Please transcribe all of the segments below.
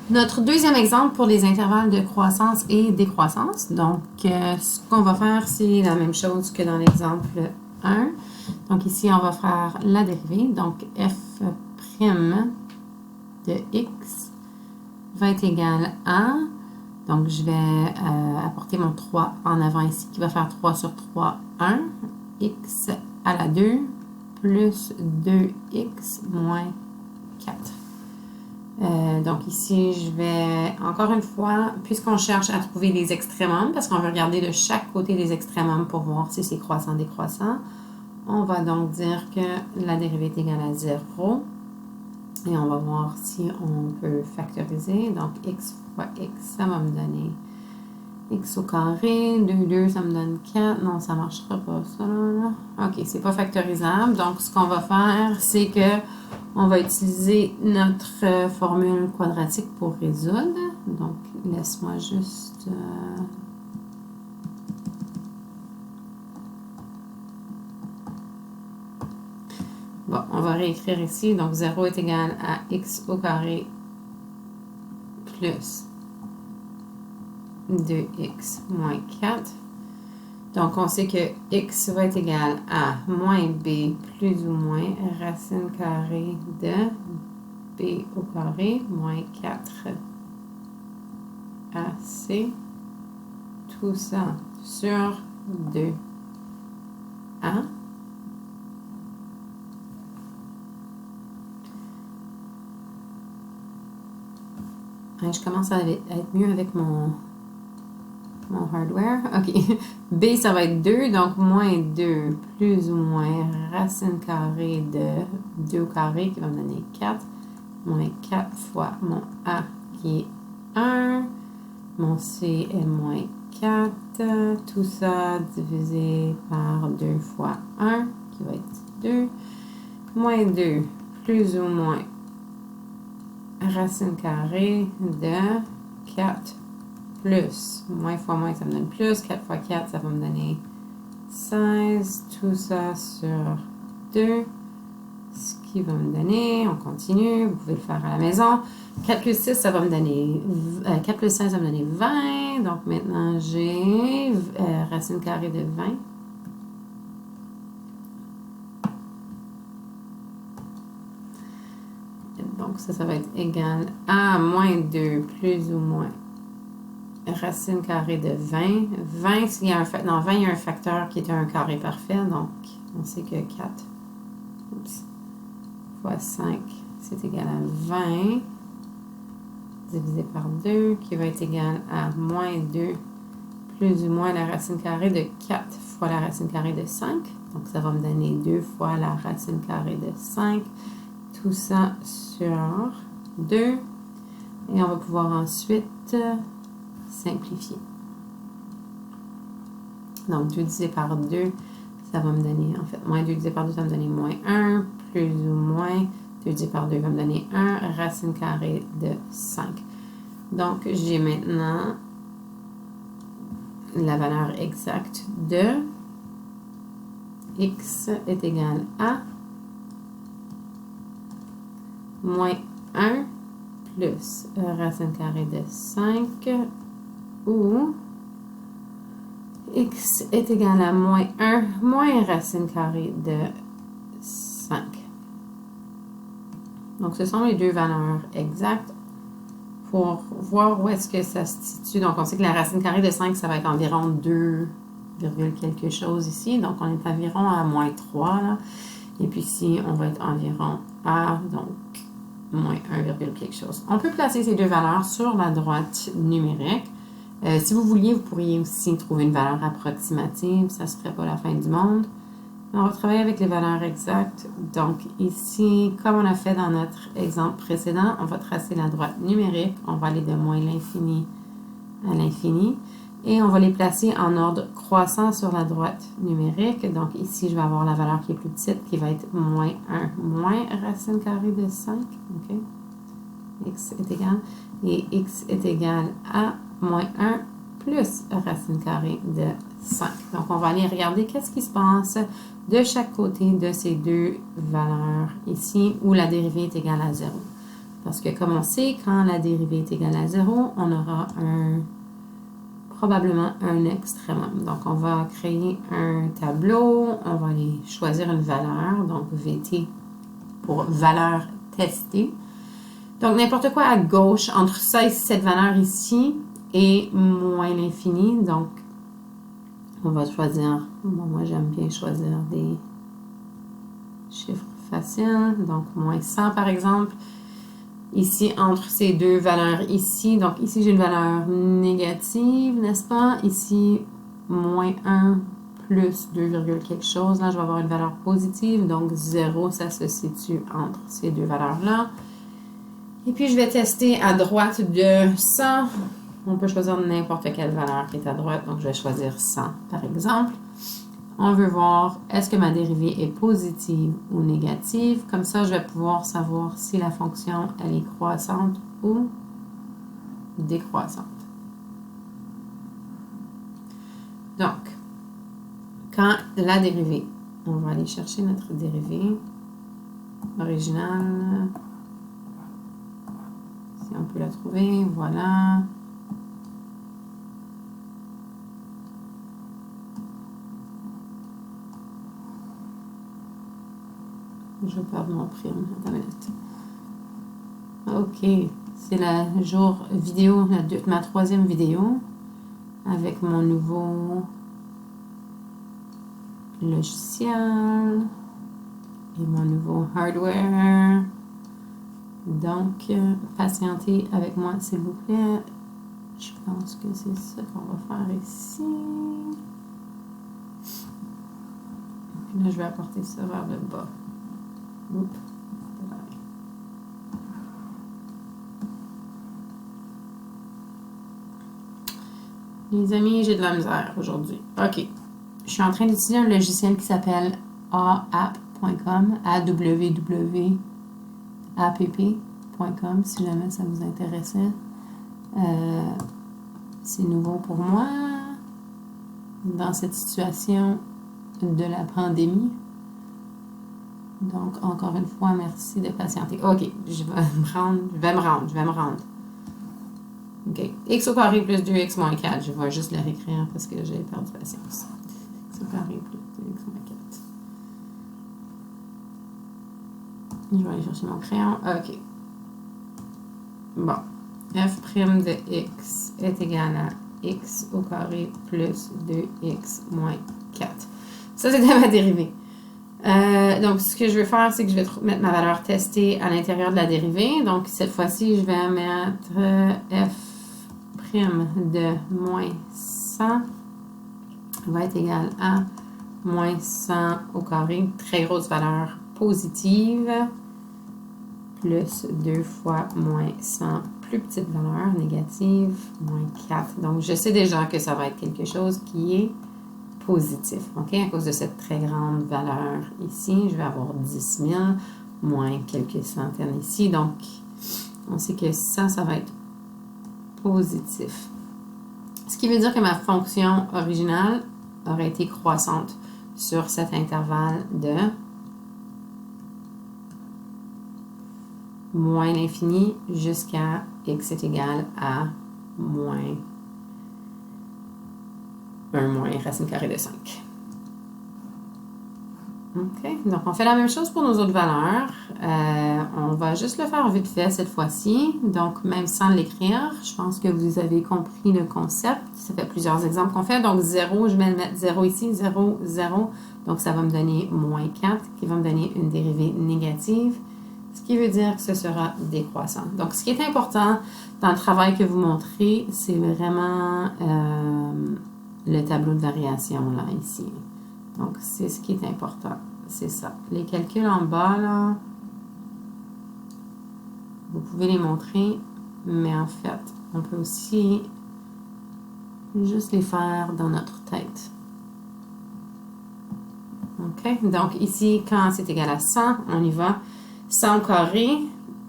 Notre deuxième exemple pour les intervalles de croissance et décroissance. Donc, ce qu'on va faire, c'est la même chose que dans l'exemple 1. Donc, ici, on va faire la dérivée. Donc, f' de x va être égal à... Donc, je vais apporter mon 3 en avant ici, qui va faire 3 sur 3, 1. X à la 2 plus 2x moins 4. Donc ici, je vais, encore une fois, puisqu'on cherche à trouver les extrémums, parce qu'on veut regarder de chaque côté des extrémums pour voir si c'est croissant, décroissant, on va donc dire que la dérivée est égale à 0. Et on va voir si on peut factoriser. Donc, x fois x, ça va me donner x au carré. 2, ça me donne 4. Non, ça ne marchera pas, ça. Là. OK, c'est pas factorisable. Donc, ce qu'on va faire, c'est que on va utiliser notre formule quadratique pour résoudre. Donc, laisse-moi juste... Bon, on va réécrire ici. Donc, 0 est égal à x au carré plus 2x moins 4. Donc, on sait que x va être égal à moins b plus ou moins racine carrée de b au carré moins 4 ac. Tout ça sur 2a. Je commence à être mieux avec mon hardware. OK. B, ça va être 2, donc moins 2 plus ou moins racine carrée de 2 au carré qui va me donner 4. Moins 4 fois mon A qui est 1. Mon C est moins 4. Tout ça divisé par 2 fois 1 qui va être 2. Moins 2 plus ou moins racine carrée de 4 plus, moins fois moins, ça me donne plus, 4 fois 4, ça va me donner 16, tout ça sur 2, ce qui va me donner, on continue, vous pouvez le faire à la maison, 4 plus 6, ça va me donner, 4 plus 16, ça va me donner 20, donc maintenant j'ai racine carrée de 20. Donc, ça va être égal à moins 2 plus ou moins racine carrée de 20. 20, s'il y a dans 20, il y a un facteur qui est un carré parfait. Donc, on sait que 4 fois 5, c'est égal à 20 divisé par 2, qui va être égal à moins 2 plus ou moins la racine carrée de 4 fois la racine carrée de 5. Donc, ça va me donner 2 fois la racine carrée de 5. Tout ça sur 2. Et on va pouvoir ensuite simplifier. Donc, 2 divisé par 2, ça va me donner, en fait, moins 2 divisé par 2, ça va me donner moins 1, plus ou moins 2 divisé par 2 va me donner 1, racine carrée de 5. Donc, j'ai maintenant la valeur exacte de x est égal à moins 1 plus racine carrée de 5 ou x est égal à moins 1 moins racine carrée de 5. Donc, ce sont les deux valeurs exactes pour voir où est-ce que ça se situe. Donc, on sait que la racine carrée de 5, ça va être environ 2, quelque chose ici. Donc, on est environ à moins 3. Là. Et puis ici, on va être environ à, donc, moins 1, quelque chose. On peut placer ces deux valeurs sur la droite numérique. Si vous vouliez, vous pourriez aussi trouver une valeur approximative. Ça ne serait pas la fin du monde. On va travailler avec les valeurs exactes. Donc ici, comme on a fait dans notre exemple précédent, on va tracer la droite numérique. On va aller de moins l'infini à l'infini. Et on va les placer en ordre croissant sur la droite numérique. Donc ici, je vais avoir la valeur qui est plus petite, qui va être moins 1 moins racine carrée de 5. OK? X est égal. Et x est égal à moins 1 plus racine carrée de 5. Donc, on va aller regarder qu'est-ce qui se passe de chaque côté de ces deux valeurs ici, où la dérivée est égale à 0. Parce que comme on sait, quand la dérivée est égale à 0, on aura probablement un extrémum. Donc, on va créer un tableau, on va aller choisir une valeur, donc VT pour valeur testée. Donc, n'importe quoi à gauche, entre ça et cette valeur ici, et moins l'infini. Donc, on va choisir, moi j'aime bien choisir des chiffres faciles, donc moins 100 par exemple. Ici, entre ces deux valeurs ici, donc ici j'ai une valeur négative, n'est-ce pas? Ici, moins 1 plus 2, quelque chose. Là, je vais avoir une valeur positive, donc 0, ça se situe entre ces deux valeurs-là. Et puis, je vais tester à droite de 100. On peut choisir n'importe quelle valeur qui est à droite, donc je vais choisir 100 par exemple. On veut voir est-ce que ma dérivée est positive ou négative. Comme ça, je vais pouvoir savoir si la fonction elle est croissante ou décroissante. Donc, quand la dérivée, on va aller chercher notre dérivée originale. Si on peut la trouver, voilà. Je vais perdre mon prime. Attends une minute. OK. C'est la jour vidéo, ma troisième vidéo avec mon nouveau logiciel et mon nouveau hardware. Donc, patientez avec moi, s'il vous plaît. Je pense que c'est ça qu'on va faire ici. Et puis là, je vais apporter ça vers le bas. Oups. Les amis, j'ai de la misère aujourd'hui. OK. Je suis en train d'utiliser un logiciel qui s'appelle aapp.com, app.com, si jamais ça vous intéressait. C'est nouveau pour moi dans cette situation de la pandémie. Donc, encore une fois, merci de patienter. OK, je vais me rendre. OK. X au carré plus 2x moins 4. Je vais juste le réécrire parce que j'ai perdu patience. X au carré plus 2x moins 4. Je vais aller chercher mon crayon. OK. Bon. F' de x est égal à x au carré plus 2x moins 4. Ça, c'était ma dérivée. Donc, ce que je vais faire, c'est que je vais mettre ma valeur testée à l'intérieur de la dérivée. Donc, cette fois-ci, je vais mettre f' de moins 100 va être égal à moins 100 au carré, très grosse valeur positive, plus 2 fois moins 100, plus petite valeur négative, moins 4. Donc, je sais déjà que ça va être quelque chose qui est positif. OK? À cause de cette très grande valeur ici, je vais avoir 10 000 moins quelques centaines ici. Donc, on sait que ça va être positif. Ce qui veut dire que ma fonction originale aurait été croissante sur cet intervalle de moins l'infini jusqu'à x est égal à moins 1 moins racine carrée de 5. OK, donc on fait la même chose pour nos autres valeurs. On va juste le faire vite fait cette fois-ci. Donc, même sans l'écrire, je pense que vous avez compris le concept. Ça fait plusieurs exemples qu'on fait. Donc, 0, je vais mettre 0 ici, 0, 0. Donc, ça va me donner moins 4, qui va me donner une dérivée négative, ce qui veut dire que ce sera décroissant. Donc, ce qui est important dans le travail que vous montrez, c'est vraiment le tableau de variation, là, ici. Donc, c'est ce qui est important. C'est ça. Les calculs en bas, là, vous pouvez les montrer, mais en fait, on peut aussi juste les faire dans notre tête. OK? Donc, ici, quand c'est égal à 100, on y va. 100 au carré,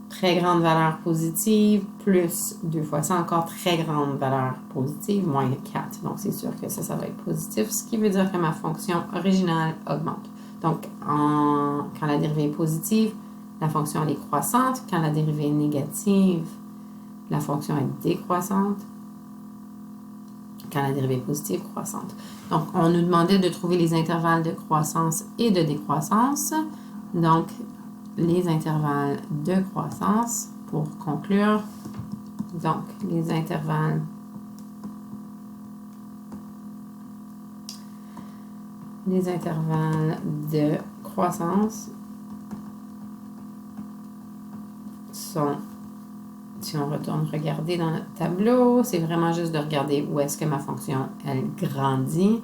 très grande valeur positive, plus 2 fois 100, encore très grande valeur positive, moins 4. Donc, c'est sûr que ça va être positif, ce qui veut dire que ma fonction originale augmente. Donc, quand la dérivée est positive, la fonction est croissante. Quand la dérivée est négative, la fonction est décroissante. Quand la dérivée est positive, croissante. Donc, on nous demandait de trouver les intervalles de croissance et de décroissance. Donc, les intervalles de croissance, pour conclure, donc, les intervalles de croissance sont, si on retourne regarder dans notre tableau, c'est vraiment juste de regarder où est-ce que ma fonction, elle grandit.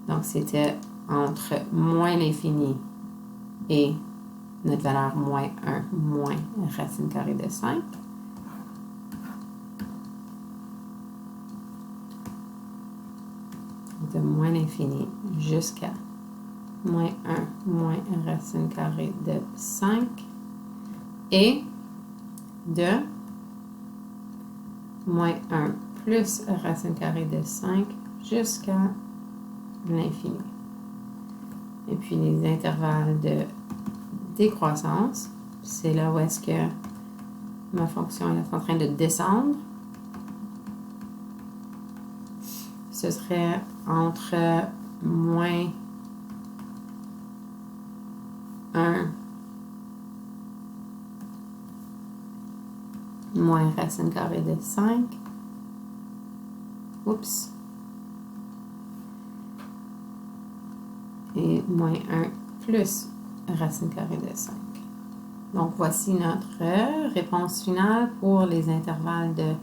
Donc, c'était entre moins l'infini et notre valeur moins 1 moins racine carrée de 5. De moins l'infini jusqu'à moins 1 moins racine carrée de 5 et de moins 1 plus racine carrée de 5 jusqu'à l'infini. Et puis les intervalles de décroissance, c'est là où est-ce que ma fonction est en train de descendre. Ce serait entre moins 1 moins racine carrée de 5. Oups. Et moins 1 plus racine carrée de 5. Donc, voici notre réponse finale pour les intervalles de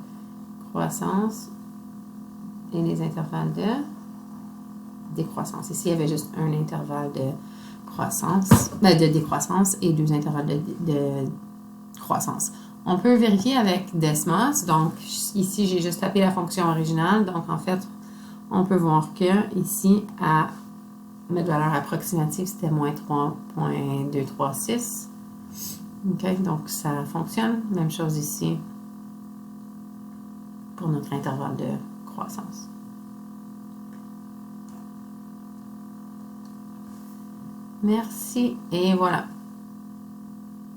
croissance et les intervalles de décroissance. Ici, il y avait juste un intervalle de croissance, de décroissance et 2 intervalles de croissance. On peut vérifier avec Desmos. Donc, ici, j'ai juste tapé la fonction originale. Donc, en fait, on peut voir que ici, à notre valeur approximative, c'était moins 3.236. OK, donc ça fonctionne. Même chose ici pour notre intervalle de croissance. Merci. Et voilà.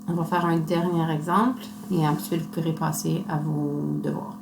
On va faire un dernier exemple et ensuite vous pourrez passer à vos devoirs.